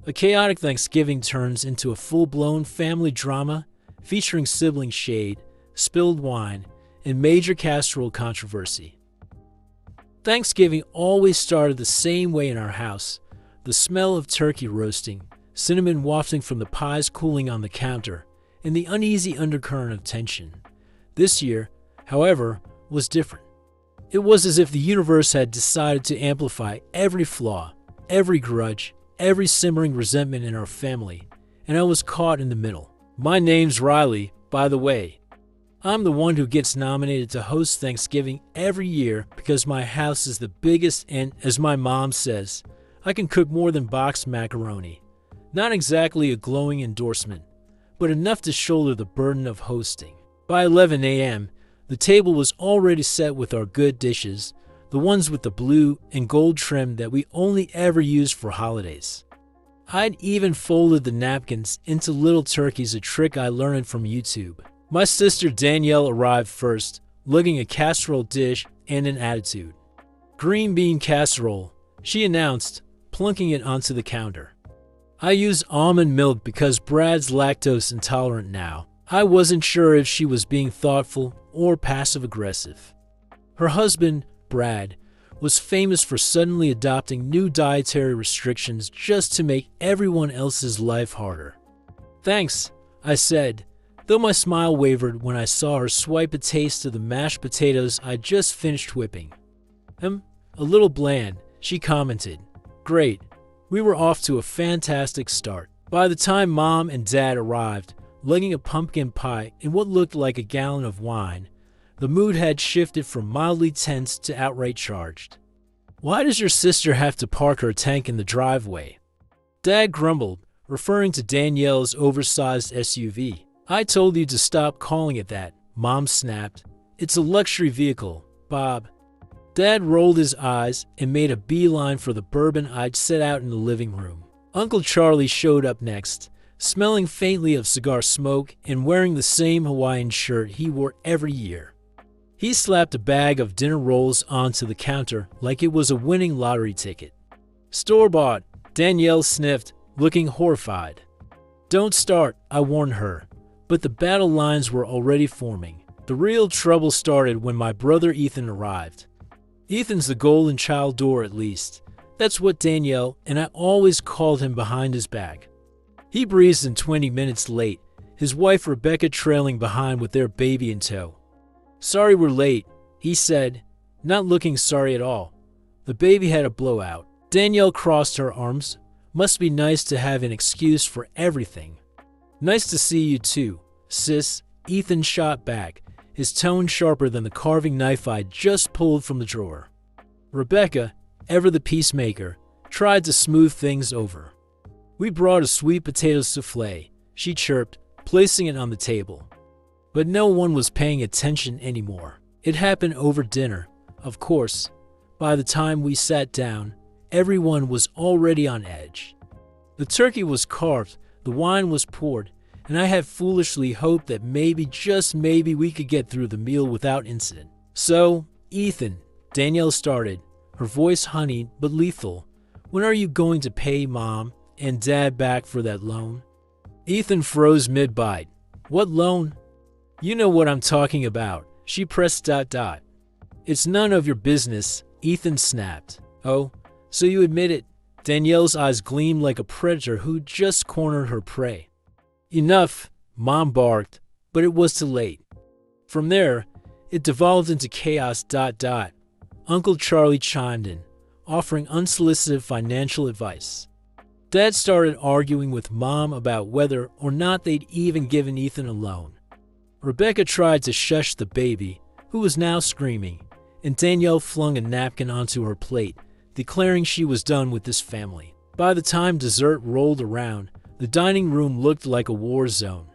A chaotic Thanksgiving turns into a full-blown family drama featuring sibling shade, spilled wine, and major casserole controversy. Thanksgiving always started the same way in our house: the smell of turkey roasting, cinnamon wafting from the pies cooling on the counter, and the uneasy undercurrent of tension. This year, however, was different. It was as if the universe had decided to amplify every flaw, every grudge, every simmering resentment in our family, and I was caught in the middle. My name's Riley, by the way. I'm the one who gets nominated to host Thanksgiving every year because my house is the biggest and, as my mom says, I can cook more than boxed macaroni. Not exactly a glowing endorsement, but enough to shoulder the burden of hosting. By 11 a.m., the table was already set with our good dishes, the ones with the blue and gold trim that we only ever use for holidays. I'd even folded the napkins into little turkeys, a trick I learned from YouTube. My sister Danielle arrived first, lugging a casserole dish and an attitude. "Green bean casserole," she announced, plunking it onto the counter. I use almond milk because Brad's lactose intolerant now. I wasn't sure if she was being thoughtful or passive-aggressive. Her husband, Brad, was famous for suddenly adopting new dietary restrictions just to make everyone else's life harder. "Thanks," I said, though my smile wavered when I saw her swipe a taste of the mashed potatoes I'd just finished whipping. A little bland," she commented. "Great. We were off to a fantastic start." By the time Mom and Dad arrived, lugging a pumpkin pie and what looked like a gallon of wine, the mood had shifted from mildly tense to outright charged. "Why does your sister have to park her tank in the driveway?" Dad grumbled, referring to Danielle's oversized SUV. "I told you to stop calling it that," Mom snapped. "It's a luxury vehicle, Bob." Dad rolled his eyes and made a beeline for the bourbon I'd set out in the living room. Uncle Charlie showed up next, smelling faintly of cigar smoke and wearing the same Hawaiian shirt he wore every year. He slapped a bag of dinner rolls onto the counter like it was a winning lottery ticket. "Store-bought," Danielle sniffed, looking horrified. "Don't start," I warned her, but the battle lines were already forming. The real trouble started when my brother Ethan arrived. Ethan's the golden child door, at least. That's what Danielle and I always called him behind his back. He breezed in 20 minutes late, his wife Rebecca trailing behind with their baby in tow. "Sorry we're late," he said, not looking sorry at all. The baby had a blowout. Danielle crossed her arms. "Must be nice to have an excuse for everything." "Nice to see you too, sis," Ethan shot back, his tone sharper than the carving knife I'd just pulled from the drawer. Rebecca, ever the peacemaker, tried to smooth things over. "We brought a sweet potato souffle," she chirped, placing it on the table. But no one was paying attention anymore. It happened over dinner, of course. By the time we sat down, everyone was already on edge. The turkey was carved, the wine was poured, and I had foolishly hoped that maybe, just maybe, we could get through the meal without incident. "So, Ethan," Danielle started, her voice honeyed but lethal, "when are you going to pay Mom and Dad back for that loan?" Ethan froze mid-bite. "What loan?" "You know what I'm talking about." She pressed ... "It's none of your business," Ethan snapped. "Oh, so you admit it?" Danielle's eyes gleamed like a predator who'd just cornered her prey. "Enough," Mom barked, but it was too late. From there, it devolved into chaos ... Uncle Charlie chimed in, offering unsolicited financial advice. Dad started arguing with Mom about whether or not they'd even given Ethan a loan. Rebecca tried to shush the baby, who was now screaming, and Danielle flung a napkin onto her plate, declaring she was done with this family. By the time dessert rolled around, the dining room looked like a war zone.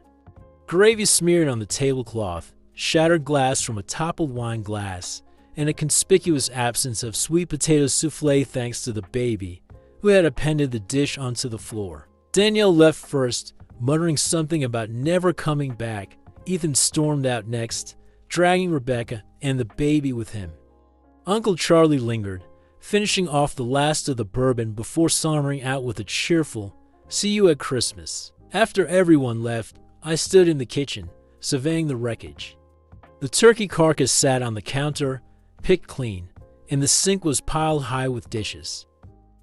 Gravy smeared on the tablecloth, shattered glass from a toppled wine glass, and a conspicuous absence of sweet potato souffle thanks to the baby, who had appended the dish onto the floor. Danielle left first, muttering something about never coming back. Ethan stormed out next, dragging Rebecca and the baby with him. Uncle Charlie lingered, finishing off the last of the bourbon before sauntering out with a cheerful, See you at Christmas. After everyone left, I stood in the kitchen, surveying the wreckage. The turkey carcass sat on the counter, picked clean, and the sink was piled high with dishes.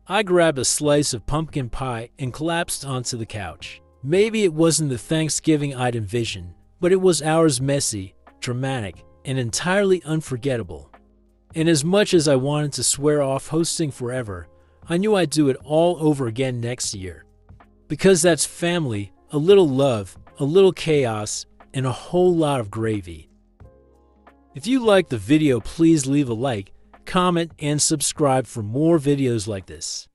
I grabbed a slice of pumpkin pie and collapsed onto the couch. Maybe it wasn't the Thanksgiving I'd envisioned, but it was ours, messy, dramatic, and entirely unforgettable. And as much as I wanted to swear off hosting forever, I knew I'd do it all over again next year. Because that's family, a little love, a little chaos, and a whole lot of gravy. If you liked the video, please leave a like, comment, and subscribe for more videos like this.